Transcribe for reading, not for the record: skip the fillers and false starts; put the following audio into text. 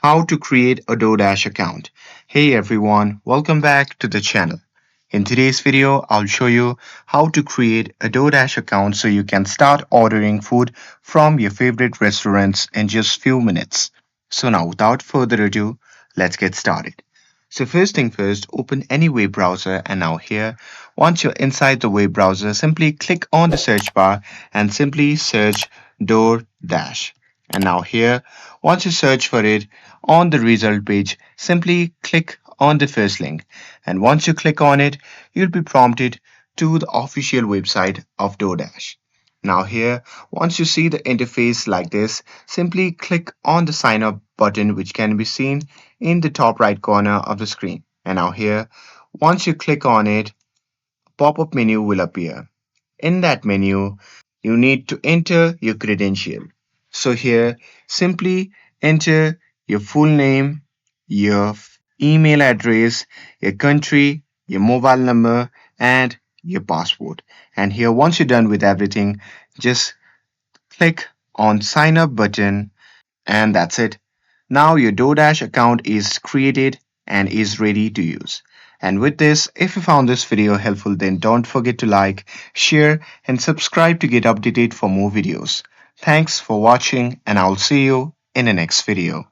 How to create a DoorDash account. Hey everyone, welcome back to the channel. In today's video, I'll show you how to create a DoorDash account so you can start ordering food from your favorite restaurants in just few minutes. So now without further ado, let's get started. So first thing first, open any web browser and now here, once you're inside the web browser, simply click on the search bar and simply search DoorDash. And now here, once you search for it on the result page, simply click on the first link. And once you click on it, you'll be prompted to the official website of DoorDash. Now here, once you see the interface like this, simply click on the sign up button which can be seen in the top right corner of the screen. And now here, once you click on it, a pop-up menu will appear. In that menu, you need to enter your credential. So here, simply enter your full name, your email address, your country, your mobile number, and your passport. And here, once you're done with everything, just click on sign up button, and that's it. Now your DoorDash account is created and is ready to use. And with this, if you found this video helpful, then don't forget to like, share, and subscribe to get updated for more videos. Thanks for watching, and I'll see you in the next video.